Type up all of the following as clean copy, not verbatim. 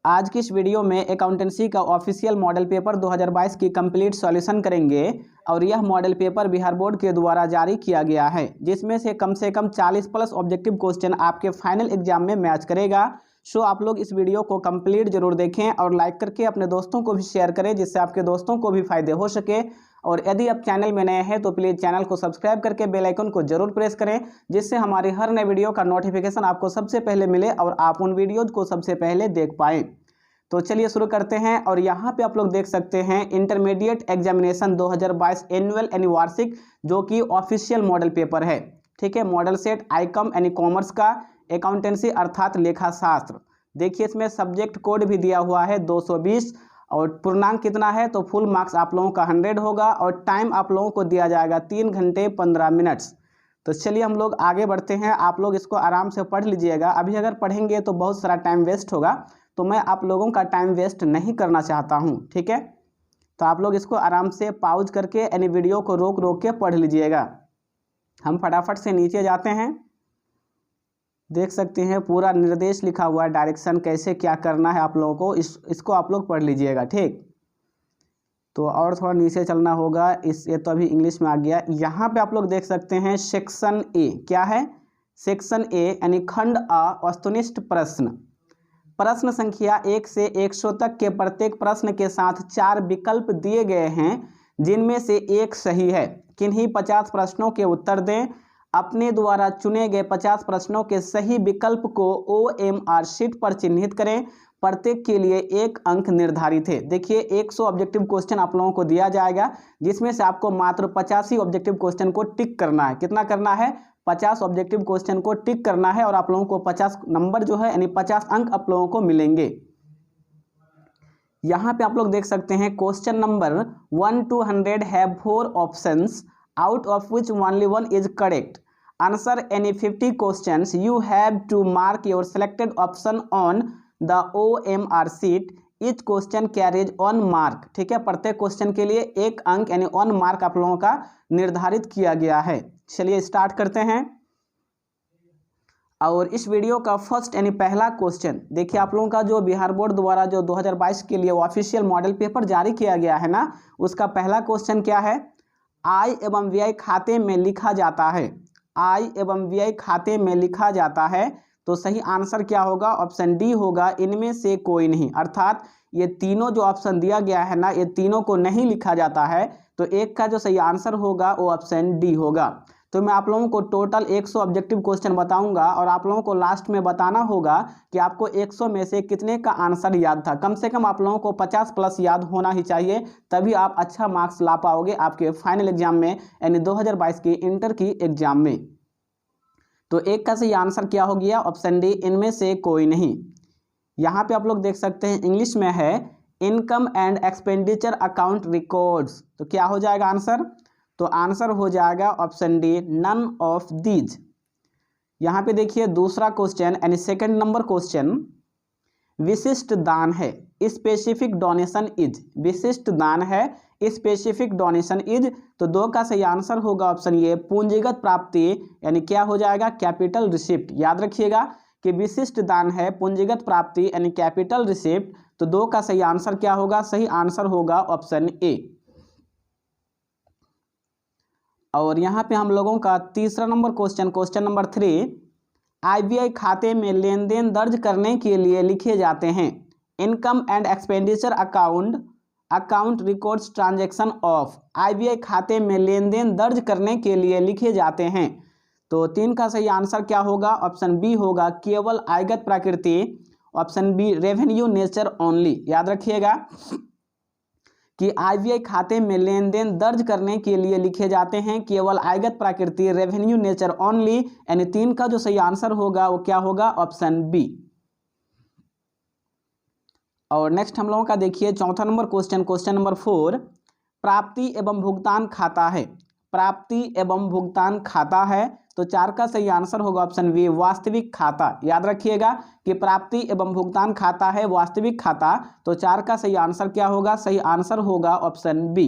आज की इस वीडियो में अकाउंटेंसी का ऑफिशियल मॉडल पेपर 2022 की कंप्लीट सॉल्यूशन करेंगे और यह मॉडल पेपर बिहार बोर्ड के द्वारा जारी किया गया है, जिसमें से कम 40 प्लस ऑब्जेक्टिव क्वेश्चन आपके फाइनल एग्जाम में मैच करेगा। सो आप लोग इस वीडियो को कंप्लीट जरूर देखें और लाइक करके अपने दोस्तों को भी शेयर करें, जिससे आपके दोस्तों को भी फायदे हो सके। और यदि आप चैनल में नए हैं तो प्लीज़ चैनल को सब्सक्राइब करके बेल आइकन को जरूर प्रेस करें, जिससे हमारी हर नए वीडियो का नोटिफिकेशन आपको सबसे पहले मिले और आप उन वीडियोज को सबसे पहले देख पाएँ। तो चलिए शुरू करते हैं। और यहाँ पे आप लोग देख सकते हैं इंटरमीडिएट एग्जामिनेशन 2022 एनुअल यानी वार्षिक, जो कि ऑफिशियल मॉडल पेपर है। ठीक है, मॉडल सेट आईकॉम यानी कॉमर्स का, अकाउंटेंसी अर्थात लेखा शास्त्र। देखिए इसमें सब्जेक्ट कोड भी दिया हुआ है 220 और पूर्णांक कितना है तो फुल मार्क्स आप लोगों का 100 होगा और टाइम आप लोगों को दिया जाएगा 3 घंटे 15 मिनट्स। तो चलिए हम लोग आगे बढ़ते हैं। आप लोग इसको आराम से पढ़ लीजिएगा। अभी अगर पढ़ेंगे तो बहुत सारा टाइम वेस्ट होगा, तो मैं आप लोगों का टाइम वेस्ट नहीं करना चाहता हूं। ठीक है, तो आप लोग इसको आराम से पॉज करके यानी वीडियो को रोक रोक के पढ़ लीजिएगा। हम फटाफट से नीचे जाते हैं। देख सकते हैं पूरा निर्देश लिखा हुआ है, डायरेक्शन कैसे क्या करना है आप लोगों को, इसको आप लोग पढ़ लीजिएगा। ठीक, तो और थोड़ा नीचे चलना होगा। ये तो अभी इंग्लिश में आ गया। यहाँ पे आप लोग देख सकते हैं सेक्शन ए। क्या है सेक्शन ए? यानी खंड अ, वस्तुनिष्ठ प्रश्न। प्रश्न संख्या 1 से 100 तक के प्रत्येक प्रश्न के साथ 4 विकल्प दिए गए हैं, जिनमें से एक सही है। किन्हीं 50 प्रश्नों के उत्तर दें। अपने द्वारा चुने गए 50 प्रश्नों के सही विकल्प को OMR शीट पर चिन्हित करें। प्रत्येक के लिए 1 अंक निर्धारित है। देखिए 100 ऑब्जेक्टिव क्वेश्चन आप लोगों को दिया जाएगा, जिसमें से आपको मात्र 50 ही ऑब्जेक्टिव क्वेश्चन को टिक करना है। कितना करना है? 50 ऑब्जेक्टिव क्वेश्चन को टिक करना है और आप लोगों को 50 नंबर जो है यानी 50 अंक आप लोगों को मिलेंगे। यहाँ पे आप लोग देख सकते हैं question number 1 to 100 have 4 options out of which only one is correct. Answer any 50 questions. You have to mark your selected option on the OMR sheet. Each question carries 1 mark. ठीक है, प्रत्येक क्वेश्चन के लिए 1 अंक यानी 1 mark आप लोगों का निर्धारित किया गया है। चलिए स्टार्ट करते हैं। और इस वीडियो का फर्स्ट यानी पहला क्वेश्चन देखिए, आप लोगों का जो बिहार बोर्ड द्वारा जो 2022 के लिए ऑफिशियल मॉडल पेपर जारी किया गया है ना, उसका पहला क्वेश्चन क्या है? आय एवं व्यय खाते में लिखा जाता है। आय एवं व्यय खाते में लिखा जाता है, तो सही आंसर क्या होगा? ऑप्शन डी होगा, इनमें से कोई नहीं। अर्थात ये तीनों जो ऑप्शन दिया गया है ना, ये तीनों को नहीं लिखा जाता है, तो एक का जो सही आंसर होगा वो ऑप्शन डी होगा। तो मैं आप लोगों को टोटल 100 ऑब्जेक्टिव क्वेश्चन बताऊंगा और आप लोगों को लास्ट में बताना होगा कि आपको 100 में से कितने का आंसर याद था। कम से कम आप लोगों को 50 प्लस याद होना ही चाहिए, तभी आप अच्छा मार्क्स ला पाओगे आपके फाइनल एग्जाम में, यानी 2022 की इंटर की एग्जाम में। तो एक का सही आंसर क्या हो गया? ऑप्शन डी, इनमें से कोई नहीं। यहाँ पे आप लोग देख सकते हैं इंग्लिश में है income and expenditure account records. तो क्या हो जाएगा आंसर? तो आंसर हो जाएगा option D, none of these. यहाँ पे देखिए दूसरा क्वेश्चन यानी सेकंड नंबर क्वेश्चन, विशिष्ट दान है, स्पेसिफिक डोनेशन इज। विशिष्ट दान है, स्पेसिफिक डोनेशन इज। तो 2 का सही आंसर होगा ऑप्शन ए, पूंजीगत प्राप्ति, यानी क्या हो जाएगा? Capital receipt. याद रखिएगा कि विशिष्ट दान है, पूंजीगत प्राप्ति यानी कैपिटल रिसिप्ट। तो 2 का सही आंसर क्या होगा? सही आंसर होगा ऑप्शन ए। और यहाँ पे हम लोगों का तीसरा number question, question number 3, IBI खाते में लेन देन दर्ज करने के लिए लिखे जाते हैं। Income and expenditure account records transaction of. IBI खाते में लेन देन दर्ज करने के लिए लिखे जाते हैं। तो 3 का सही आंसर क्या होगा? ऑप्शन बी होगा, केवल आयगत प्रकृति। Option B, revenue nature only. याद रखिएगा कि IBI खाते में लेन देन दर्ज करने के लिए लिखे जाते हैं केवल आयगत प्रकृति, रेवेन्यू नेचर ओनली। यानी 3 का जो सही आंसर होगा वो क्या होगा? Option B. और नेक्स्ट हम लोगों का देखिए चौथा नंबर क्वेश्चन, क्वेश्चन नंबर 4, प्राप्ति एवं भुगतान खाता है। प्राप्ति एवं भुगतान खाता है, तो 4 का सही आंसर होगा ऑप्शन बी, वास्तविक खाता। याद रखिएगा कि प्राप्ति एवं भुगतान खाता है वास्तविक खाता। तो 4 का सही आंसर क्या होगा? सही आंसर होगा ऑप्शन बी।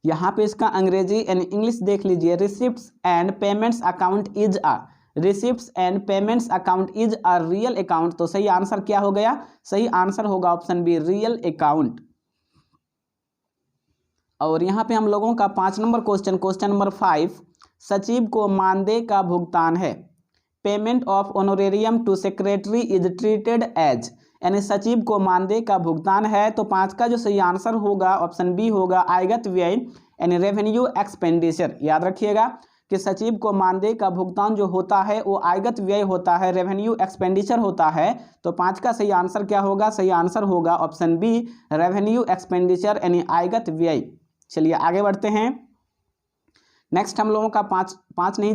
यहाँ पे इसका अंग्रेजी यानी इंग्लिश देख लीजिए, receipts and payments account is a. Receipts and payments account is a real account. तो सही आंसर क्या हो गया? सही आंसर होगा ऑप्शन बी, रियल अकाउंट। और यहाँ पे हम लोगों का 5 नंबर क्वेश्चन, क्वेश्चन नंबर 5, सचिव को मानदेय का भुगतान है। Payment of honorarium to secretary is treated as, यानी सचिव को मानदेय का भुगतान है। तो 5 का जो सही आंसर होगा ऑप्शन बी होगा, आयगत व्यय यानी रेवेन्यू एक्सपेंडिचर। याद रखिएगा कि सचिव को मानदेय का भुगतान जो होता है वो आयगत व्यय होता है, रेवेन्यू एक्सपेंडिचर होता है। तो 5 का सही आंसर क्या होगा? सही आंसर होगा ऑप्शन बी, रेवेन्यू एक्सपेंडिचर यानी आयगत व्यय। चलिए आगे बढ़ते हैं। नेक्स्ट हम लोगों का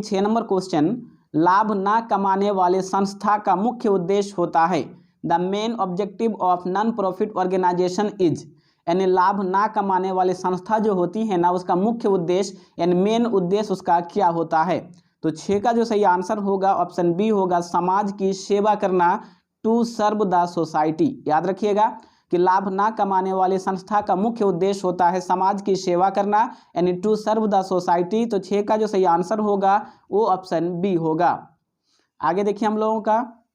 6 नंबर क्वेश्चन, लाभ ना कमाने वाले संस्था का मुख्य उद्देश्य होता है। The main objective of non profit organisation is, यानी लाभ ना कमाने वाले संस्था जो होती है ना, उसका मुख्य उद्देश्य यानी मेन उद्देश्य उसका क्या होता है? तो 6 का जो सही आंसर होगा ऑप्शन बी होगा, समाज की सेवा करना, टू सर्व द सोसाइटी। याद रखिएगा कि लाभ ना कमाने वाले संस्था का मुख्य उद्देश्य होता है समाज की सेवा करना, यानी टू सर्व द सोसाइटी। तो 6 का जो सही आंसर होगा वो ऑप्शन बी होगा। आगे देखिए हम लोगों का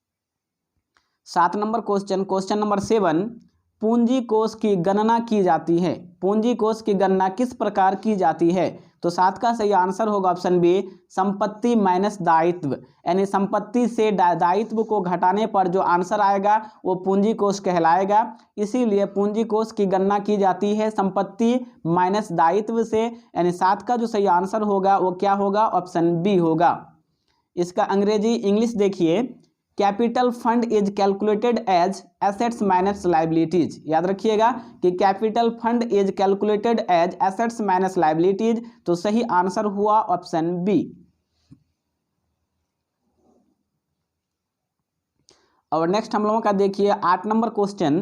7 नंबर क्वेश्चन, क्वेश्चन नंबर 7, पूंजी कोष की गणना की जाती है। पूंजी कोष की गणना किस प्रकार की जाती है? तो 7 का सही आंसर होगा ऑप्शन बी, संपत्ति माइनस दायित्व, यानी संपत्ति से दायित्व को घटाने पर जो आंसर आएगा वो पूंजी कोष कहलाएगा। इसीलिए पूंजी कोष की गणना की जाती है संपत्ति माइनस दायित्व से, यानी 7 का जो सही आंसर होगा वो क्या होगा? ऑप्शन बी होगा। इसका अंग्रेजी इंग्लिश देखिए, capital fund is calculated as assets minus liabilities. याद रखिएगा कि capital fund is calculated as assets minus liabilities. तो सही आंसर हुआ ऑप्शन बी। और नेक्स्ट हम लोगों का देखिए 8 नंबर क्वेश्चन,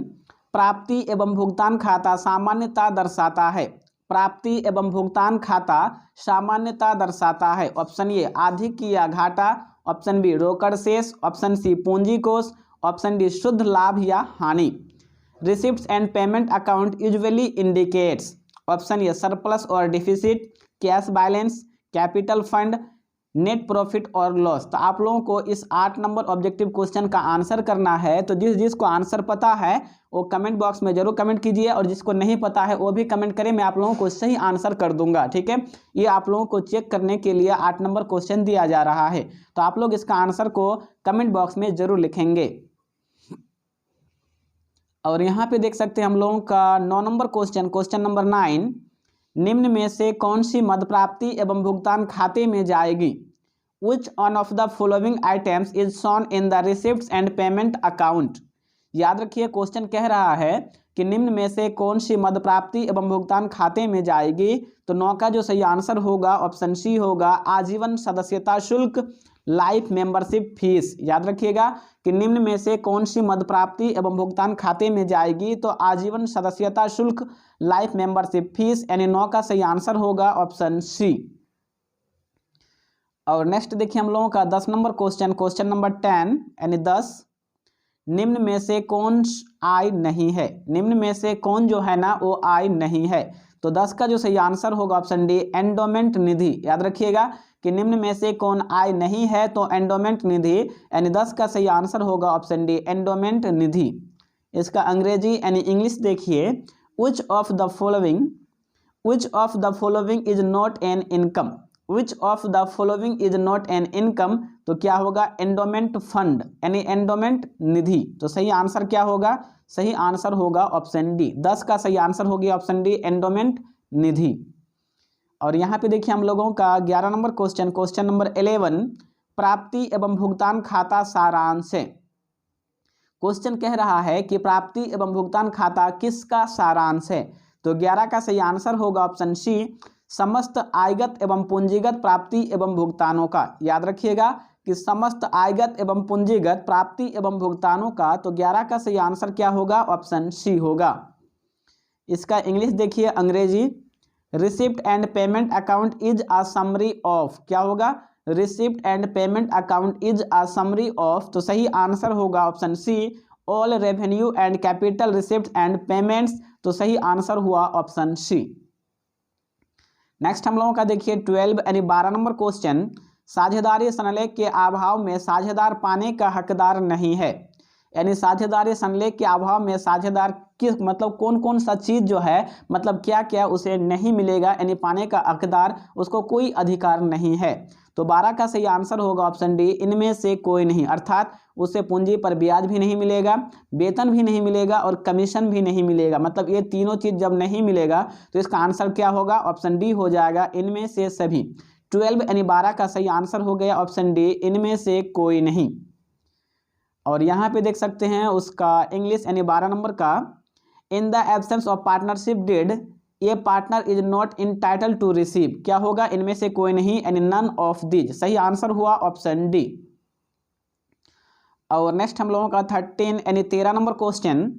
प्राप्ति एवं भुगतान खाता सामान्यता दर्शाता है। प्राप्ति एवं भुगतान खाता सामान्यता दर्शाता है। ऑप्शन ए अधिक या घाटा, ऑप्शन बी रोकड़ शेष, ऑप्शन सी पूंजी कोष, ऑप्शन डी शुद्ध लाभ या हानि। Receipts and payment account usually indicates, option A surplus और deficit, cash balance, capital fund, net profit और लॉस। तो आप लोगों को इस 8 नंबर ऑब्जेक्टिव क्वेश्चन का आंसर करना है। तो जिसको आंसर पता है वो कमेंट बॉक्स में जरूर कमेंट कीजिए, और जिसको नहीं पता है वो भी कमेंट करें, मैं आप लोगों को सही आंसर कर दूंगा। ठीक है, ये आप लोगों को चेक करने के लिए 8 नंबर क्वेश्चन दिया जा रहा है। तो आप लोग इसका आंसर को कमेंट बॉक्स में जरूर लिखेंगे। और यहाँ पे देख सकते हैं हम लोगों का 9 नंबर क्वेश्चन, क्वेश्चन नंबर 9, निम्न में से कौन सी मद प्राप्ति एवं भुगतान खाते में जाएगी? Which one of the following items is shown in the receipts and payment account? याद रखिए क्वेश्चन कह रहा है कि निम्न में से कौन सी मद प्राप्ति एवं भुगतान खाते में जाएगी। तो 9 का जो सही आंसर होगा ऑप्शन सी होगा, आजीवन सदस्यता शुल्क, लाइफ मेंबरशिप फीस। याद रखिएगा कि निम्न में से कौन सी मद प्राप्ति एवं भुगतान खाते में जाएगी। तो आजीवन सदस्यता शुल्क, लाइफ मेंबरशिप फीस, यानी 9 का सही आंसर होगा ऑप्शन सी। और नेक्स्ट देखिए हम लोगों का 10 नंबर क्वेश्चन, क्वेश्चन नंबर 10 यानी 10, निम्न में से कौन आय नहीं है? निम्न में से कौन जो है ना वो आय नहीं है। तो 10 का जो सही आंसर होगा ऑप्शन डी, एंडोमेंट निधि। याद रखिएगा कि निम्न में से कौन आय नहीं है, तो एंडोमेंट निधि, यानी 10 का सही आंसर होगा ऑप्शन डी, एंडोमेंट निधि। इसका अंग्रेजी यानी इंग्लिश देखिए, which of the following is not an income. Which of the following is not an income, तो क्या होगा? एंडोमेंट फंड यानी एंडोमेंट निधि। तो सही आंसर क्या होगा? सही आंसर होगा ऑप्शन डी। 10 का सही आंसर हो गया ऑप्शन डी, एंडोमेंट निधि। और यहाँ पे देखिए हम लोगों का 11 नंबर क्वेश्चन, क्वेश्चन नंबर 11, प्राप्ति एवं भुगतान खाता सारांश है। क्वेश्चन कह रहा है कि प्राप्ति एवं भुगतान खाता किसका सारांश है? तो 11 का सही आंसर होगा ऑप्शन सी, समस्त आयगत एवं पूंजीगत प्राप्ति एवं भुगतानों का। याद रखिएगा कि समस्त आयगत एवं पूंजीगत प्राप्ति एवं भुगतानों का। तो 11 का सही आंसर क्या होगा? ऑप्शन सी होगा। इसका इंग्लिश देखिए अंग्रेजी, receipt and payment account is a summary of, क्या होगा? Receipt and payment account is a summary of. तो सही आंसर होगा option C, all revenue and capital receipt and payments. तो सही आंसर हुआ ऑप्शन सी। नेक्स्ट हम लोगों का देखिए 12 यानी 12 नंबर क्वेश्चन, साझेदारी संलेख के अभाव में साझेदार पाने का हकदार नहीं है। यानी साझेदारी संलेख के अभाव में साझेदार किस मतलब कौन कौन सा चीज जो है मतलब क्या क्या उसे नहीं मिलेगा, यानी पाने का हकदार उसको कोई अधिकार नहीं है। तो 12 का सही आंसर होगा ऑप्शन डी, इनमें से कोई नहीं, अर्थात उसे पूंजी पर ब्याज भी नहीं मिलेगा, वेतन भी नहीं मिलेगा और कमीशन भी नहीं मिलेगा। मतलब ये तीनों चीज जब नहीं मिलेगा तो इसका आंसर क्या होगा, ऑप्शन डी हो जाएगा, इनमें से सभी। 12 यानी 12 का सही आंसर हो गया ऑप्शन डी, इनमें से कोई नहीं। और यहाँ पे देख सकते हैं उसका इंग्लिश यानी 12 नंबर का, in the absence of partnership deed a partner is not entitled to receive, क्या होगा, इनमें से कोई नहीं, यानी नन ऑफ दीज, सही आंसर हुआ ऑप्शन डी। और नेक्स्ट हम लोगों का 13 यानी 13 नंबर क्वेश्चन,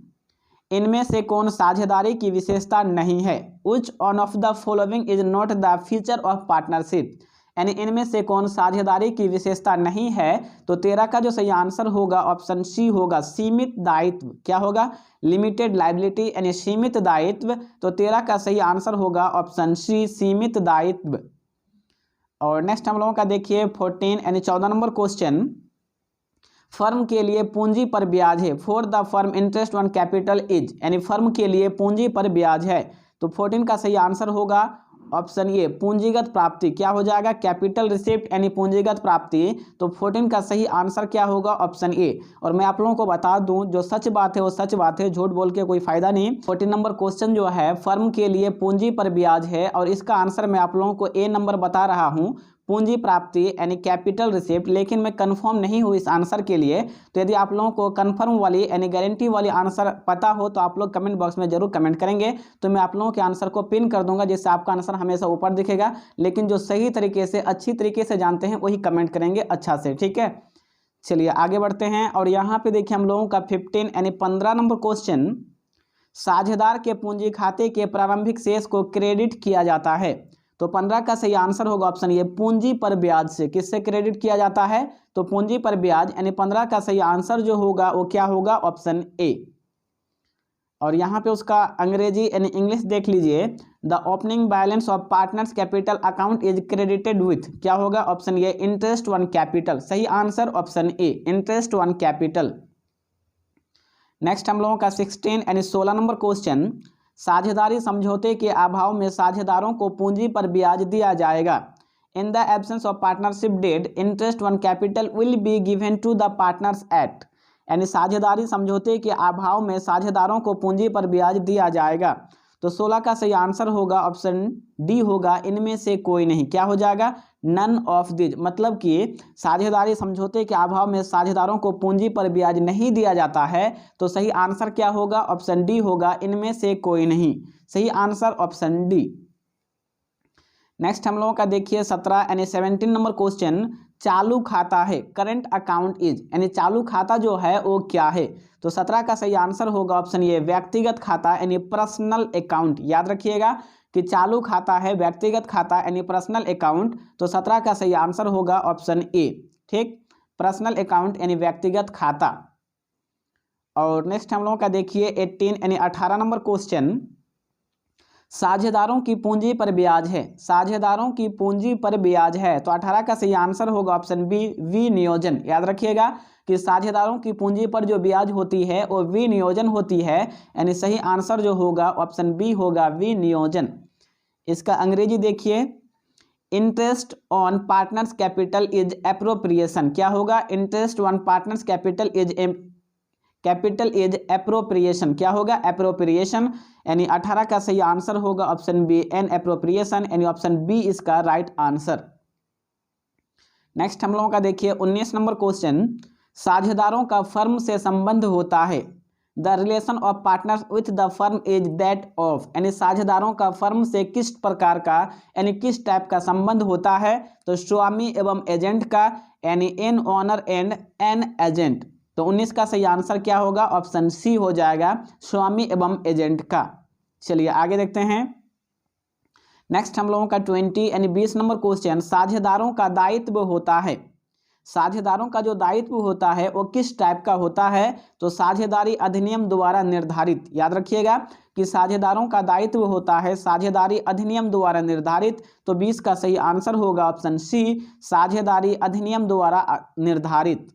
इनमें से कौन साझेदारी की विशेषता नहीं है, which one of the following is not the feature of partnership, यानी इनमें से कौन साझेदारी की विशेषता नहीं है। तो 13 का जो सही आंसर होगा ऑप्शन सी होगा, सीमित दायित्व, क्या होगा, लिमिटेड लायबिलिटी यानी सीमित दायित्व। तो 13 का सही आंसर होगा ऑप्शन सी, सीमित दायित्व। और नेक्स्ट हम लोगों का देखिए 14 यानी 14 नंबर क्वेश्चन, फर्म के लिए पूंजी पर ब्याज है, for the firm interest on capital is, यानी फर्म के लिए पूंजी पर ब्याज है। तो 14 का सही आंसर होगा ऑप्शन ए, पूंजीगत प्राप्ति, क्या हो जाएगा, कैपिटल रिसिप्ट यानी पूंजीगत प्राप्ति। तो 14 का सही आंसर क्या होगा, ऑप्शन ए। और मैं आप लोगों को बता दूं जो सच बात है वो सच बात है, झूठ बोल के कोई फायदा नहीं। 14 नंबर क्वेश्चन जो है फर्म के लिए पूंजी पर ब्याज है और इसका आंसर मैं आप लोगों को ए नंबर बता रहा हूं, पूंजी प्राप्ति यानी कैपिटल रिसिप्ट, लेकिन मैं कंफर्म नहीं हूँ इस आंसर के लिए। तो यदि आप लोगों को कंफर्म वाली यानी गारंटी वाली आंसर पता हो तो आप लोग कमेंट बॉक्स में जरूर कमेंट करेंगे, तो मैं आप लोगों के आंसर को पिन कर दूंगा जिससे आपका आंसर हमेशा ऊपर दिखेगा। लेकिन जो सही तरीके से अच्छी तरीके से जानते हैं वही कमेंट करेंगे अच्छा से, ठीक है। चलिए आगे बढ़ते हैं। और यहाँ पे देखिए हम लोगों का 15 यानी 15 नंबर क्वेश्चन, साझेदार के पूंजी खाते के प्रारंभिक शेष को क्रेडिट किया जाता है। तो 15 का सही आंसर होगा ऑप्शन ये, पूंजी पर ब्याज से, किससे क्रेडिट किया जाता है, तो पूंजी पर ब्याज, यानी 15 का सही आंसर जो होगा वो क्या होगा, ऑप्शन ए। और यहाँ पे उसका अंग्रेजी यानी इंग्लिश देख लीजिए, the opening balance of partners capital account is credited with, क्या होगा, option A, interest on capital, सही answer option A, interest on capital. Next हम लोगों का 16 यानी 16 नंबर क्वेश्चन, साझेदारी समझौते के अभाव में साझेदारों को पूंजी पर ब्याज दिया जाएगा। In the absence of partnership deed interest on capital will be given to the partners at, यानी साझेदारी समझौते के अभाव में साझेदारों को पूंजी पर ब्याज दिया जाएगा। तो 16 का सही आंसर होगा ऑप्शन डी होगा, इनमें से कोई नहीं, क्या हो जाएगा, नन ऑफ दिज। मतलब कि साझेदारी समझौते के अभाव में साझेदारों को पूंजी पर ब्याज नहीं दिया जाता है। तो सही आंसर क्या होगा, ऑप्शन डी होगा, इनमें से कोई नहीं, सही आंसर ऑप्शन डी। नेक्स्ट हम लोगों का देखिए 17 यानी 17 नंबर क्वेश्चन, चालू खाता है, करंट अकाउंट इज, यानी चालू खाता जो है वो क्या है। तो 17 का सही आंसर होगा ऑप्शन ए, व्यक्तिगत खाता यानी पर्सनल अकाउंट। याद रखिएगा कि चालू खाता है व्यक्तिगत खाता यानी पर्सनल अकाउंट। तो 17 का सही आंसर होगा ऑप्शन ए, ठीक, पर्सनल अकाउंट यानी व्यक्तिगत खाता। और नेक्स्ट हम लोगों का देखिए 18 यानी 18 नंबर क्वेश्चन, साझेदारों की पूंजी पर ब्याज है, साझेदारों की पूंजी पर ब्याज है। तो 18 का सही आंसर होगा ऑप्शन बी, विनियोजन। याद रखिएगा कि साझेदारों की पूंजी पर जो ब्याज होती है वो विनियोजन होती है, यानी सही आंसर जो होगा ऑप्शन बी होगा, विनियोजन। इसका अंग्रेजी देखिए, interest on partners capital is appropriation, क्या होगा, interest on partners capital is appropriation, क्या होगा, एप्रोप्रिएशन। यानी 18 का सही आंसर होगा ऑप्शन बी, एन एप्रोप्रिएशन, यानी ऑप्शन बी इसका राइट आंसर। नेक्स्ट हम लोगों का देखिए 19 नंबर क्वेश्चन, साझेदारों का फर्म से संबंध होता है। The relation of partners with the firm is that of, यानी साझेदारों का फर्म से किस प्रकार का यानी किस टाइप का संबंध होता है। तो स्वामी एवं एजेंट का, यानी an owner and an agent. तो 19 का सही आंसर क्या होगा, ऑप्शन सी हो जाएगा, स्वामी एवं एजेंट का। चलिए आगे देखते हैं। नेक्स्ट हम लोगों का 20 यानी 20 नंबर क्वेश्चन, साझेदारों का दायित्व होता है, साझेदारों का जो दायित्व होता है वो किस टाइप का होता है। तो साझेदारी अधिनियम द्वारा निर्धारित, याद रखिएगा कि साझेदारों का दायित्व होता है साझेदारी अधिनियम द्वारा निर्धारित, तो 20 का सही आंसर होगा ऑप्शन सी, साझेदारी अधिनियम द्वारा निर्धारित।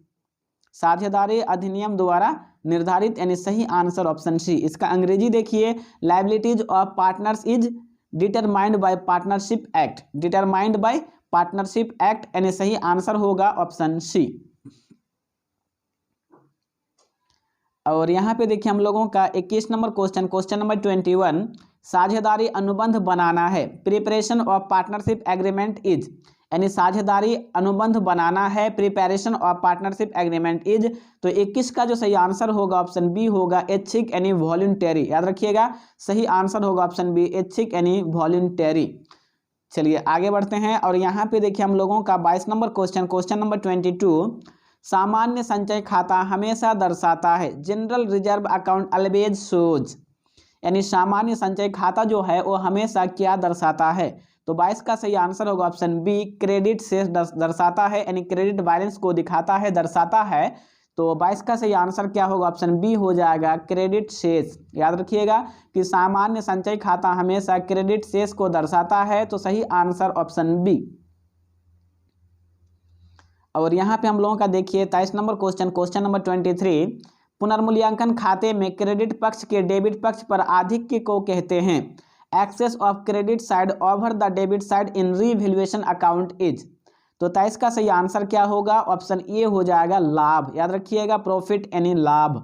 साझेदारी अधिनियम द्वारा निर्धारित यानी सही आंसर ऑप्शन सी। इसका अंग्रेजी देखिए, liabilities of partners is determined by partnership act, determined by partnership act यानी सही आंसर होगा ऑप्शन सी। और यहाँ पे देखिए हम लोगों का 21 नंबर क्वेश्चन नंबर 21, साझेदारी अनुबंध बनाना है, preparation of partnership agreement is, यानी साझेदारी अनुबंध बनाना है, preparation of partnership agreement is, तो 21 का जो सही आंसर होगा ऑप्शन बी होगा, ऐच्छिक यानी वॉलंटरी। याद रखिएगा, सही आंसर होगा ऑप्शन बी, ऐच्छिक यानी वॉलंटरी। चलिए आगे बढ़ते हैं और यहाँ पे देखिए हम लोगों का 22 नंबर क्वेश्चन नंबर 22, सामान्य संचय खाता हमेशा दर्शाता है, general reserve account always shows, यानी सामान्य संचय खाता जो है वो हमेशा क्या दर्शाता है, तो 22 का सही आंसर होगा ऑप्शन बी, क्रेडिट से दर्शाता है, यानी क्रेडिट बैलेंस को दिखाता है, दर्शाता है, तो 22 का सही आंसर क्या होगा ऑप्शन बी हो जाएगा, क्रेडिट शेष। याद रखिएगा कि सामान्य संचय खाता हमेशा क्रेडिट शेष को दर्शाता है, तो सही आंसर ऑप्शन बी। और यहाँ पे हम लोगों का देखिए 23 नंबर क्वेश्चन नंबर 23, पुनर्मूल्यांकन खाते में क्रेडिट पक्ष के डेबिट पक्ष पर आधिक्य को कहते हैं, excess of credit side over the debit side in revaluation account is, तो 23 का सही आंसर क्या होगा ऑप्शन ए हो जाएगा, लाभ। याद रखिएगा, प्रॉफिट यानी लाभ।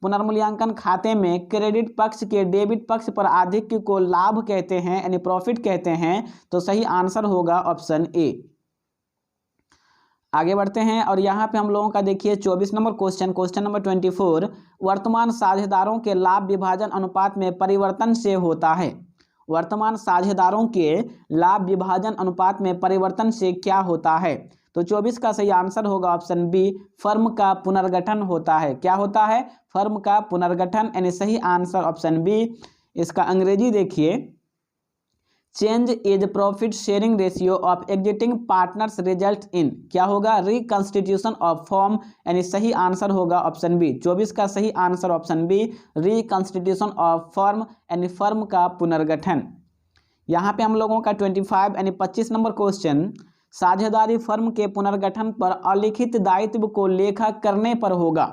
पुनर्मूल्यांकन खाते में क्रेडिट पक्ष के डेबिट पक्ष पर आधिक्य को लाभ कहते हैं, यानी प्रॉफिट कहते हैं, तो सही आंसर होगा ऑप्शन ए। आगे बढ़ते हैं और यहाँ पे हम लोगों का देखिए 24 नंबर क्वेश्चन नंबर 24, वर्तमान साझेदारों के लाभ विभाजन अनुपात में परिवर्तन से होता है, वर्तमान साझेदारों के लाभ विभाजन अनुपात में परिवर्तन से क्या होता है, तो 24 का सही आंसर होगा ऑप्शन बी, फर्म का पुनर्गठन होता है। क्या होता है, फर्म का पुनर्गठन, यानी सही आंसर ऑप्शन बी। इसका अंग्रेजी देखिए, change is profit sharing ratio of exiting partners result in, क्या होगा, रिकंस्टिट्यूशन ऑफ फर्म, यानी सही आंसर होगा ऑप्शन बी। 24 का सही answer option B, reconstitution of firm यानी फर्म का पुनर्गठन। यहाँ पे हम लोगों का 25 यानी 25 नंबर क्वेश्चन, साझेदारी फर्म के पुनर्गठन पर अलिखित दायित्व को लेखा करने पर होगा,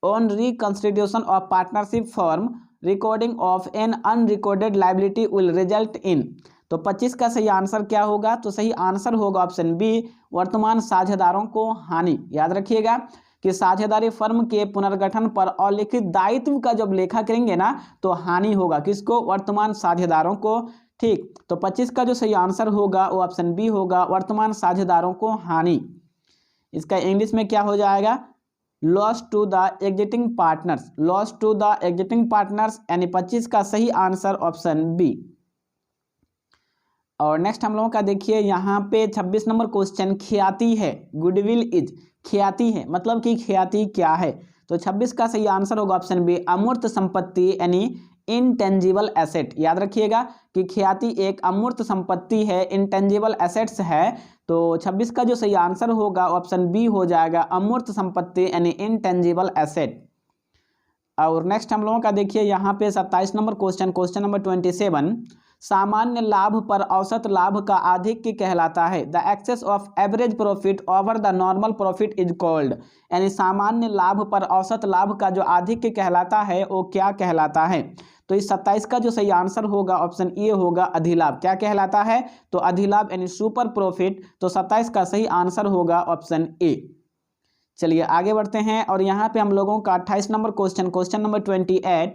on reconstitution of partnership firm recording of an unrecorded liability will result in, तो 25 का सही आंसर क्या होगा, तो सही आंसर होगा ऑप्शन बी, वर्तमान साझेदारों को हानि। याद रखिएगा कि साझेदारी फर्म के पुनर्गठन पर अलिखित दायित्व का जब लेखा करेंगे ना तो हानि होगा, किसको, वर्तमान साझेदारों को। ठीक, तो 25 का जो सही आंसर होगा वो ऑप्शन बी होगा, वर्तमान साझेदारों को हानि। इसका इंग्लिश में क्या हो जाएगा, loss to the exiting partners, loss to the exiting partners, यानी 25 का सही आंसर ऑप्शन बी। और नेक्स्ट हम लोगों का देखिए यहाँ पे 26 नंबर क्वेश्चन, ख्याति है, गुडविल इज, ख्याति है मतलब कि ख्याति क्या है, तो 26 का सही आंसर होगा ऑप्शन बी, अमूर्त संपत्ति यानी इनटेंजिबल एसेट। याद रखिएगा कि ख्याति एक अमूर्त संपत्ति है, इंटेंजिबल एसेट्स है, तो 26 का जो सही आंसर होगा ऑप्शन बी हो जाएगा, अमूर्त संपत्ति यानी इनटेंजिबल एसेट। और नेक्स्ट हम लोगों का देखिए यहाँ पे 27 नंबर क्वेश्चन नंबर 27, सामान्य लाभ पर औसत लाभ का आधिक्य कहलाता है, the excess of average profit over the normal profit is called, यानी सामान्य लाभ पर औसत लाभ का जो आधिक्य कहलाता है वो क्या कहलाता है, तो इस 27 का जो सही आंसर होगा ऑप्शन ए होगा, अधिलाभ। क्या कहलाता है, तो अधिलाभ यानी सुपर प्रॉफिट, तो 27 का सही आंसर होगा ऑप्शन ए। चलिए आगे बढ़ते हैं और यहाँ पे हम लोगों का 28 नंबर क्वेश्चन नंबर 28,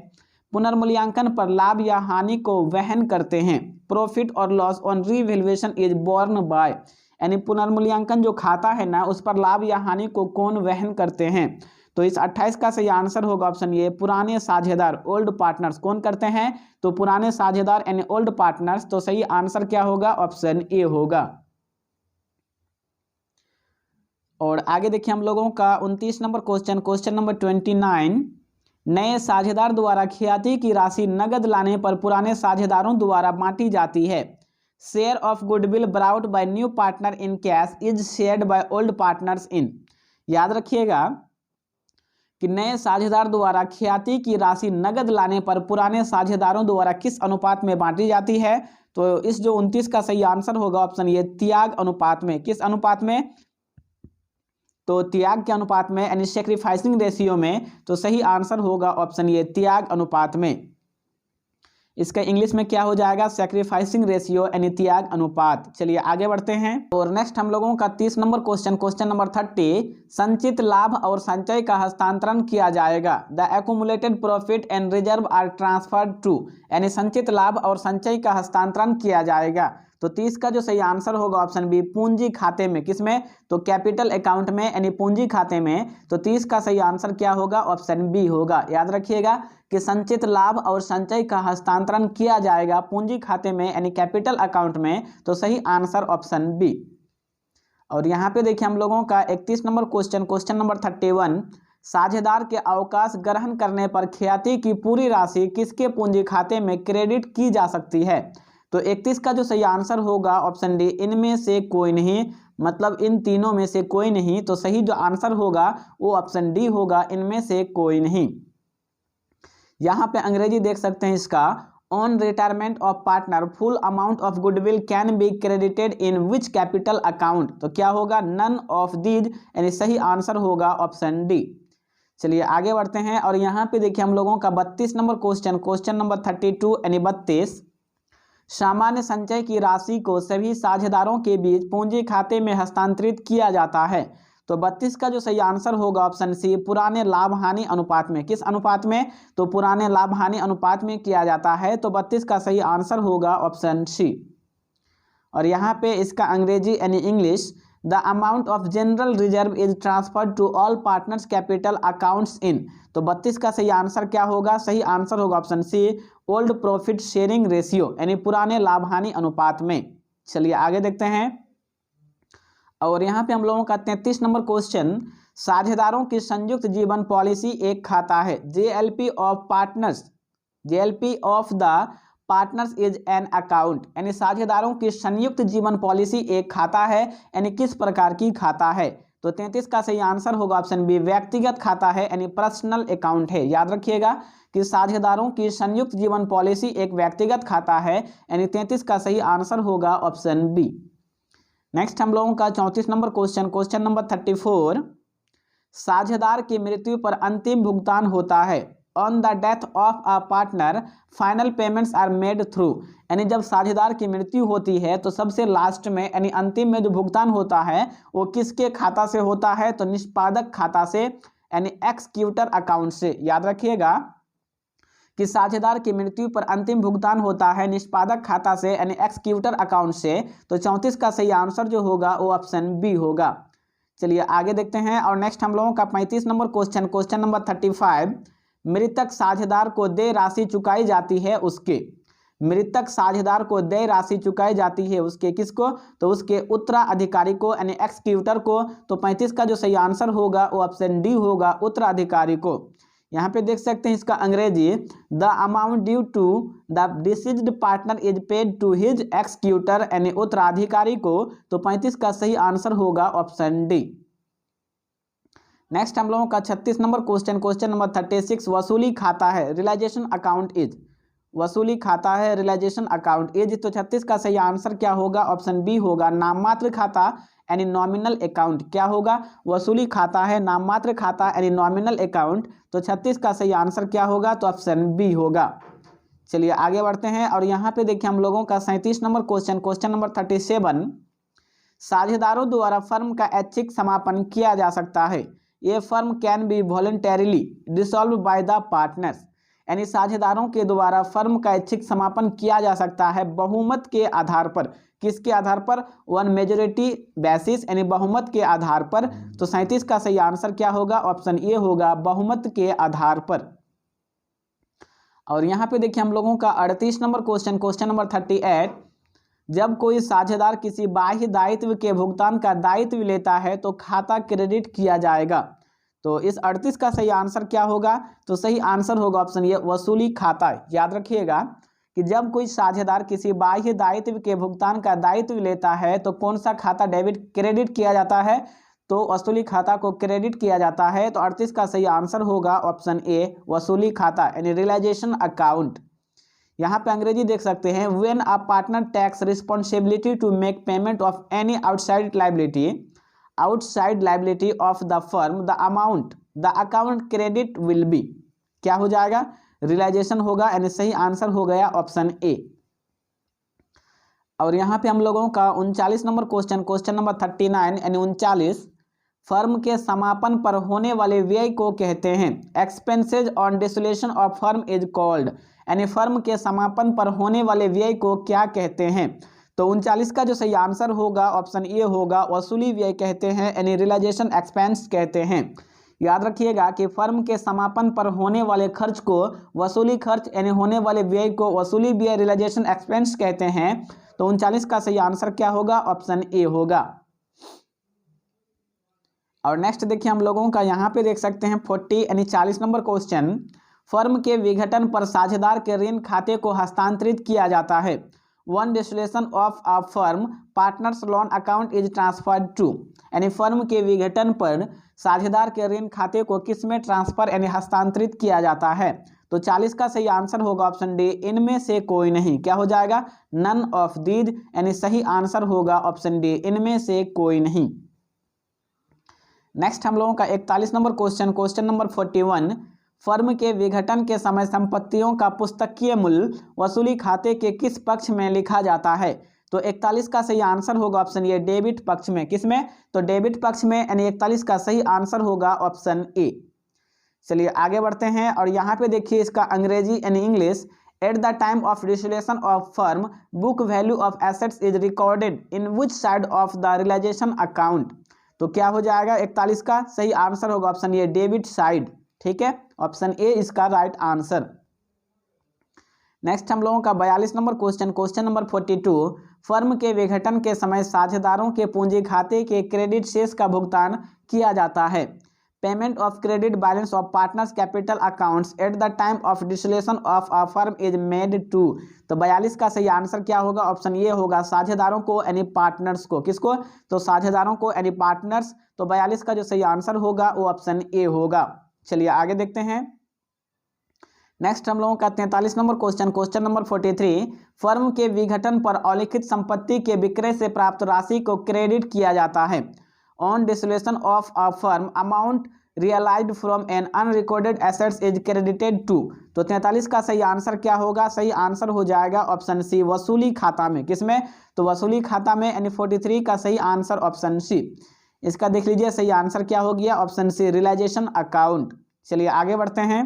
पुनर्मूल्यांकन पर लाभ या हानि को वहन करते हैं, प्रॉफिट और loss on revaluation is borne by, यानी पुनर्मूल्यांकन जो खाता है ना उस पर लाभ या हानि को कौन वहन करते हैं, तो इस 28 का सही आंसर होगा ऑप्शन ए, पुराने साझेदार, ओल्ड पार्टनर्स। कौन करते हैं, तो पुराने साझेदार यानी ओल्ड पार्टनर्स, तो सही आंसर क्या होगा, ऑप्शन ए होगा। और आगे देखिए हम लोगों का 29 नंबर क्वेश्चन नंबर 29, नए साझेदार द्वारा ख्याति की राशि नगद लाने पर पुराने साझेदारों द्वारा बांटी जाती है, share of goodwill brought by new partner in cash is shared by old partners in. याद रखिएगा कि नए साझेदार द्वारा ख्याति की राशि नगद लाने पर पुराने साझेदारों द्वारा किस अनुपात में बांटी जाती है। तो इस जो 29 का सही आंसर होगा ऑप्शन ये त्याग अनुपात में। किस अनुपात में? तो त्याग के अनुपात में, यानी सेक्रीफाइसिंग रेशियो में। तो सही आंसर होगा ऑप्शन ये त्याग अनुपात में। इसका इंग्लिश में क्या हो जाएगा? सेक्रीफाइसिंग रेशियो यानी त्याग अनुपात। चलिए आगे बढ़ते हैं और नेक्स्ट हम लोगों का 30 नंबर क्वेश्चन नंबर 30, संचित लाभ और संचय का हस्तांतरण किया जाएगा। The accumulated profit and reserve are transferred to, यानी संचित लाभ और संचय का हस्तांतरण किया जाएगा। तो 30 का जो सही आंसर होगा ऑप्शन बी, पूंजी खाते में। किसमें? तो कैपिटल अकाउंट में, यानी पूंजी खाते में। तो 30 का सही आंसर क्या होगा? ऑप्शन बी होगा। याद रखिएगा कि संचित लाभ और संचय का हस्तांतरण किया जाएगा पूंजी खाते में, यानी कैपिटल अकाउंट में। तो सही आंसर ऑप्शन बी। और यहाँ पे देखिए हम लोगों का 31 नंबर क्वेश्चन नंबर 31, साझेदार के अवकाश ग्रहण करने पर ख्याति की पूरी राशि किसके पूंजी खाते में क्रेडिट की जा सकती है। तो 31 का जो सही आंसर होगा ऑप्शन डी, इनमें से कोई नहीं, मतलब इन तीनों में से कोई नहीं। तो सही जो आंसर होगा वो ऑप्शन डी होगा, इनमें से कोई नहीं। यहाँ पे अंग्रेजी देख सकते हैं इसका, on retirement of partner full amount of goodwill can be credited in which capital account. तो क्या होगा? नन ऑफ दीज, यानी सही आंसर होगा ऑप्शन डी। चलिए आगे बढ़ते हैं और यहाँ पे देखिए हम लोगों का 32 नंबर क्वेश्चन नंबर 32 यानी 32, सामान्य संचय की राशि को सभी साझेदारों के बीच पूंजी खाते में हस्तांतरित किया जाता है। तो 32 का जो सही आंसर होगा ऑप्शन सी, पुराने लाभ हानि अनुपात में। किस अनुपात में? तो पुराने लाभ हानि अनुपात में किया जाता है। तो 32 का सही आंसर होगा ऑप्शन सी। और यहाँ पे इसका अंग्रेजी यानी English, the amount of general reserve is transferred to all partners capital accounts in. तो 32 का सही आंसर क्या होगा? सही आंसर होगा option C, old profit sharing ratio, यानी पुराने लाभ हानि अनुपात में। चलिए आगे देखते हैं और यहाँ पे हम लोगों का 33 नंबर क्वेश्चन, साझेदारों की संयुक्त जीवन पॉलिसी एक खाता है। JLP of partners, JLP of the partners is an account, यानी साझेदारों की संयुक्त जीवन पॉलिसी एक खाता है, यानी किस प्रकार की खाता है। तो 33 का सही आंसर होगा ऑप्शन बी, व्यक्तिगत खाता है, यानी पर्सनल अकाउंट है। याद रखिएगा कि साझेदारों की संयुक्त जीवन पॉलिसी एक व्यक्तिगत खाता है, यानी 33 का सही आंसर होगा ऑप्शन बी। नेक्स्ट हम लोगों का 34 नंबर क्वेश्चन नंबर 34, साझेदार की मृत्यु पर अंतिम भुगतान होता है। On the death of a partner final payments are made through, यानी जब साझेदार की मृत्यु होती है तो सबसे लास्ट में, यानी अंतिम में जो भुगतान होता है वो किसके खाता से होता है? तो निष्पादक खाता से, यानी एक्सक्यूटर अकाउंट से। याद रखिएगा कि साझेदार की मृत्यु पर अंतिम भुगतान होता है निष्पादक खाता से, यानी एक्सक्यूटर अकाउंट से। तो 34 का सही आंसर जो होगा वो ऑप्शन बी होगा। चलिए आगे देखते हैं और नेक्स्ट हम लोगों का 35 नंबर क्वेश्चन नंबर 35, मृतक साझेदार को देय राशि चुकाई जाती है उसके। मृतक साझेदार को देय राशि चुकाई जाती है उसके किसको? तो उसके उत्तराधिकारी को, यानी एक्सक्यूटर को। तो 35 का जो सही आंसर होगा वो ऑप्शन डी होगा, उत्तराधिकारी को। यहाँ पे देख सकते हैं इसका अंग्रेजी, the amount due to the deceased partner is paid to his executor, यानी उत्तराधिकारी को। तो 35 का सही आंसर होगा ऑप्शन डी। नेक्स्ट हम लोगों का 36 नंबर क्वेश्चन नंबर 36, वसूली खाता है, रियलाइजेशन अकाउंट इज। वसूली खाता है, रियलाइजेशन अकाउंट इज। तो 36 का सही आंसर क्या होगा? ऑप्शन बी होगा, नाममात्र खाता, यानी नॉमिनल अकाउंट। क्या होगा? वसूली खाता है, नाममात्र खाता, यानी नॉमिनल अकाउंट। तो 36 का सही आंसर क्या होगा? तो ऑप्शन बी होगा। चलिए आगे बढ़ते हैं और यहाँ पे देखिए हम लोगों का 37 नंबर क्वेश्चन नंबर 37, साझेदारों द्वारा फर्म का ऐच्छिक समापन किया जा सकता है। ये firm can be voluntarily dissolve by the partners, यानी साझेदारों के द्वारा फर्म का ऐच्छिक समापन किया जा सकता है बहुमत के आधार पर। किसके आधार पर? वन मेजोरिटी बेसिस, यानी बहुमत के आधार पर। तो 37 का सही आंसर क्या होगा? ऑप्शन ए होगा, बहुमत के आधार पर। और यहाँ पे देखिए हम लोगों का 38 नंबर क्वेश्चन नंबर 38, जब कोई साझेदार किसी बाह्य दायित्व के भुगतान का दायित्व लेता है तो खाता क्रेडिट किया जाएगा। तो इस 38 का सही आंसर क्या होगा? तो सही आंसर होगा ऑप्शन ये, वसूली खाता। याद रखिएगा कि जब कोई साझेदार किसी बाह्य दायित्व के भुगतान का दायित्व लेता है तो कौन सा खाता डेबिट क्रेडिट किया जाता है? तो वसूली खाता को क्रेडिट किया जाता है। तो 38 का सही आंसर होगा ऑप्शन ए, वसूली खाता यानी रियलाइजेशन अकाउंट। यहाँ पे अंग्रेजी देख सकते हैं, when a partner takes responsibility to make payment of any outside liability of the firm the amount the account credit will be, क्या हो जाएगा, रियलाइजेशन होगा, यानी सही आंसर हो गया ऑप्शन ए। और यहाँ पे हम लोगों का 39 नंबर क्वेश्चन नंबर 39 यानी 39, फर्म के समापन पर होने वाले व्यय को कहते हैं। Expenses on dissolution of firm is called, यानी फर्म के समापन पर होने वाले व्यय को क्या कहते हैं। तो 39 का जो सही आंसर होगा ऑप्शन ए होगा, वसूली व्यय कहते हैं, यानी रियलाइजेशन एक्सपेंस कहते हैं। याद रखिएगा कि फर्म के समापन पर होने वाले खर्च को वसूली खर्च यानी होने वाले व्यय को वसूली व्यय रियलाइजेशन एक्सपेंस कहते हैं। तो 39 का सही आंसर क्या होगा, ऑप्शन ए होगा। और नेक्स्ट देखिए हम लोगों का यहाँ पे देख सकते हैं 40 यानी 40 नंबर क्वेश्चन, फर्म के विघटन पर साझेदार के ऋण खाते को हस्तांतरित किया जाता है। On dissolution of a firm partners loan account is transferred to, यानी फर्म के विघटन पर साझेदार के ऋण खाते को किस में ट्रांसफर यानी हस्तांतरित किया जाता है। तो 40 का सही आंसर होगा ऑप्शन डी, इनमें से कोई नहीं, क्या हो जाएगा, नन ऑफ दीज, यानी सही आंसर होगा ऑप्शन डी, इनमें से कोई नहीं। नेक्स्ट हम लोगों का 41 नंबर क्वेश्चन नंबर 41, फर्म के विघटन के समय संपत्तियों का पुस्तकीय मूल्य वसूली खाते के किस पक्ष में लिखा जाता है। तो 41 का सही आंसर होगा ऑप्शन ए, डेबिट पक्ष में। किसमें, तो डेबिट पक्ष में, यानी 41 का सही आंसर होगा ऑप्शन ए। चलिए आगे बढ़ते हैं और यहाँ पे देखिए इसका अंग्रेजी यानी English, at the time of dissolution of firm book value of assets is recorded in which side of the realisation account. तो क्या हो जाएगा, 41 का सही आंसर होगा ऑप्शन ए, डेबिट साइड। ठीक है, ऑप्शन ए इसका राइट आंसर। नेक्स्ट हम लोगों का 42 नंबर क्वेश्चन नंबर 42, फर्म के विघटन के समय साझेदारों के पूंजी खाते के क्रेडिट शेष का भुगतान किया जाता है। Payment of credit balance of partners capital accounts at the time of dissolution of a firm is made to. तो 42 का सही आंसर क्या होगा, ऑप्शन ए होगा, साझेदारों को यानी पार्टनर्स को। किसको, तो साझेदारों को यानी पार्टनर्स। तो 42 का जो सही आंसर होगा वो ऑप्शन ए होगा। चलिए आगे देखते हैं। नेक्स्ट हम लोगों का 43 नंबर क्वेश्चन नंबर 43, फर्म के विघटन पर अलिखित संपत्ति के विक्रय से प्राप्त राशि को क्रेडिट किया जाता है। On dissolution of a firm amount realised from an unrecorded assets is credited to. तो 43 का सही आंसर क्या होगा, सही आंसर हो जाएगा ऑप्शन सी, वसूली खाता में। किसमें, तो वसूली खाता में, यानी 43 का सही आंसर ऑप्शन सी। इसका देख लीजिए सही आंसर क्या हो गया, ऑप्शन सी, रियलाइजेशन अकाउंट। चलिए आगे बढ़ते हैं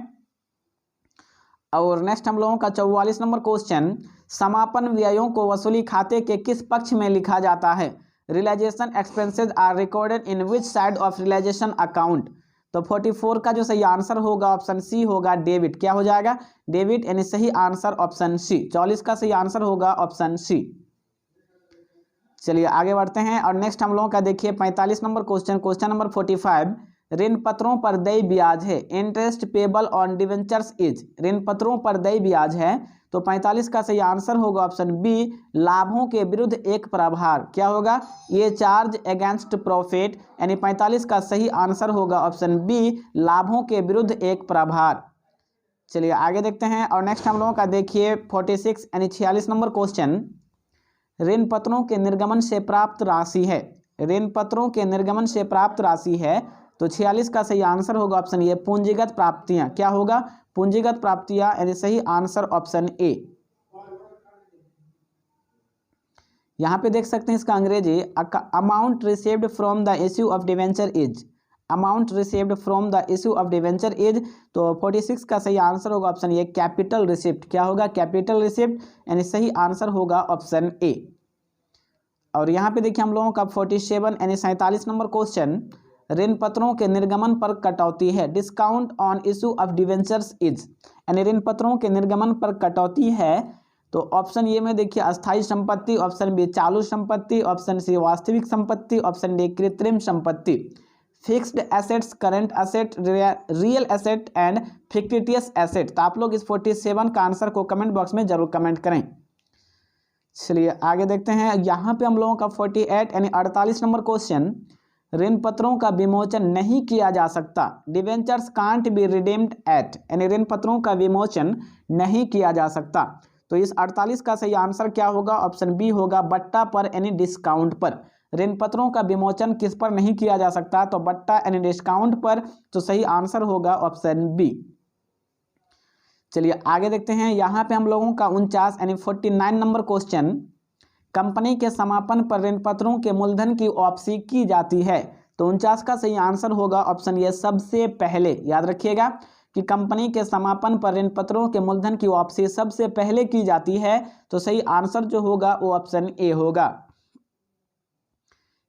और नेक्स्ट हम लोगों का 44 नंबर क्वेश्चन, समापन व्ययों को वसूली खाते के किस पक्ष में लिखा जाता है। Realisation expenses are recorded in which side of realisation account. तो 44 का जो सही आंसर होगा ऑप्शन सी होगा, डेबिट। क्या हो जाएगा, डेबिट, यानी सही आंसर ऑप्शन सी। 44 का सही आंसर होगा ऑप्शन सी। चलिए आगे बढ़ते हैं और नेक्स्ट हम लोगों का देखिए 45 नंबर क्वेश्चन नंबर 45, ऋण पत्रों पर देय ब्याज है। Interest payable on debentures is, ऋण पत्रों पर देय ब्याज है। तो 45 का सही आंसर होगा ऑप्शन बी, लाभों के विरुद्ध एक प्रभार। क्या होगा, ये चार्ज अगेंस्ट प्रॉफिट, यानी 45 का सही आंसर होगा ऑप्शन बी, लाभों के विरुद्ध एक प्रभार। चलिए आगे देखते हैं और नेक्स्ट हम लोगों का देखिए 46 यानी 46 नंबर क्वेश्चन, ऋण पत्रों के निर्गमन से प्राप्त राशि है। ऋण पत्रों के निर्गमन से प्राप्त राशि है। तो 46 का सही आंसर होगा ऑप्शन ए, पूंजीगत प्राप्तियां। क्या होगा, पूंजीगत प्राप्तियां, यानी सही आंसर ऑप्शन ए। यहां पे देख सकते हैं इसका अंग्रेजी, amount received from the issue of debenture is, amount received from the issue of debenture is. तो 46 का सही आंसर होगा ऑप्शन ए, कैपिटल रिसिप्ट। क्या होगा, कैपिटल रिसिप्ट, यानी सही आंसर होगा ऑप्शन ए। और यहाँ पे देखिए हम लोगों का 47 यानी 47 नंबर क्वेश्चन, ऋण पत्रों के निर्गमन पर कटौती है। Discount on issue of debentures is, यानी ऋण पत्रों के निर्गमन पर कटौती है। तो ऑप्शन ए में देखिए अस्थायी संपत्ति, ऑप्शन बी चालू संपत्ति, ऑप्शन सी वास्तविक संपत्ति, ऑप्शन डी कृत्रिम संपत्ति। Fixed assets, current asset, real asset and fictitious asset. तो आप लोग इस 47 का आंसर को कमेंट बॉक्स में जरूर कमेंट करें। चलिए आगे देखते हैं। यहाँ पे हम लोगों का 48 यानी 48 नंबर क्वेश्चन, ऋण पत्रों का विमोचन नहीं किया जा सकता। Debentures can't be redeemed eight, यानी ऋण पत्रों का विमोचन नहीं किया जा सकता। तो इस 48 का सही आंसर क्या होगा? ऑप्शन बी होगा, बट्टा पर यानी डिस्काउंट पर। ऋण पत्रों का विमोचन किस पर नहीं किया जा सकता? तो बट्टा यानी डिस्काउंट पर। तो सही आंसर होगा ऑप्शन बी। चलिए आगे देखते हैं। यहाँ पे हम लोगों का 49 यानी 49 नंबर क्वेश्चन, कंपनी के समापन पर ऋण पत्रों के मूलधन की वापसी की जाती है। तो 49 का सही आंसर होगा ऑप्शन ए, सबसे पहले। याद रखिएगा कि कंपनी के समापन पर ऋण पत्रों के मूलधन की वापसी सबसे पहले की जाती है। तो सही आंसर जो होगा वो ऑप्शन ए होगा।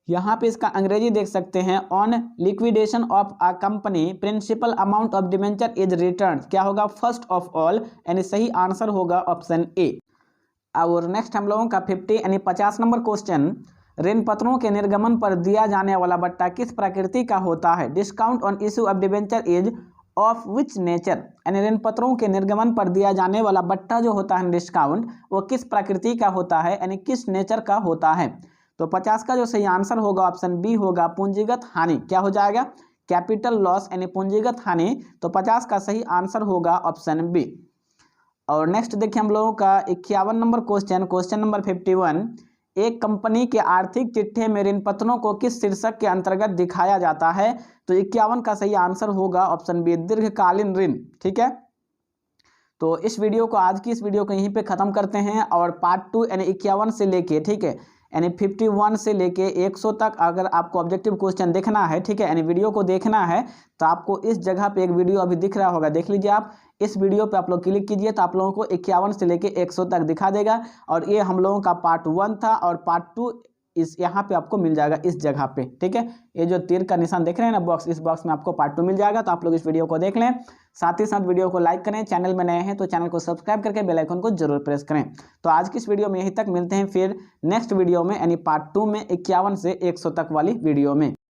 यहाँ पे इसका अंग्रेजी देख सकते हैं, on liquidation of a company principal amount of debenture is return. क्या होगा? फर्स्ट ऑफ ऑल, यानी सही आंसर होगा ऑप्शन ए। और नेक्स्ट हम लोगों का 50 यानी 50 नंबर क्वेश्चन, ऋण पत्रों के निर्गमन पर दिया जाने वाला बट्टा किस प्रकृति का होता है? Discount on issue of debenture is of which nature, यानी ऋण पत्रों के निर्गमन पर दिया जाने वाला बट्टा जो होता है डिस्काउंट, वो किस प्रकृति का होता है, यानी किस नेचर का होता है? तो 50 का जो सही आंसर होगा ऑप्शन बी होगा, पूंजीगत हानि। क्या हो जाएगा? कैपिटल लॉस यानी पूंजीगत हानि। तो 50 का सही आंसर होगा ऑप्शन बी। और नेक्स्ट देखिए हम लोगों का 51 नंबर क्वेश्चन, क्वेश्चन नंबर 51, एक कंपनी के आर्थिक चिट्ठे में ऋण पत्रों को किस शीर्षक के अंतर्गत दिखाया जाता है? तो 51 का सही आंसर होगा ऑप्शन बी, दीर्घकालीन ऋण। ठीक है, तो इस वीडियो को, आज की इस वीडियो को यहीं पे खत्म करते हैं। और पार्ट 2 यानी 51 से लेके, ठीक है, यानी 51 से लेके 100 तक अगर आपको ऑब्जेक्टिव क्वेश्चन देखना है, ठीक है, यानी वीडियो को देखना है, तो आपको इस जगह पे एक वीडियो अभी दिख रहा होगा, देख लीजिए आप। इस वीडियो पे आप लोग क्लिक कीजिए तो आप लोगों को 51 से लेके 100 तक दिखा देगा। और ये हम लोगों का पार्ट 1 था, और पार्ट 2 इस यहाँ पे आपको मिल जाएगा इस जगह पे। ठीक है, ये जो तीर का निशान देख रहे हैं ना बॉक्स, इस बॉक्स में आपको पार्ट 2 मिल जाएगा। तो आप लोग इस वीडियो को देख लें, साथ ही साथ वीडियो को लाइक करें, चैनल में नए हैं तो चैनल को सब्सक्राइब करके बेल आइकन को जरूर प्रेस करें। तो आज की इस वीडियो में यहीं तक, मिलते हैं फिर नेक्स्ट वीडियो में, यानी पार्ट 2 में 51 से 100 तक वाली वीडियो में।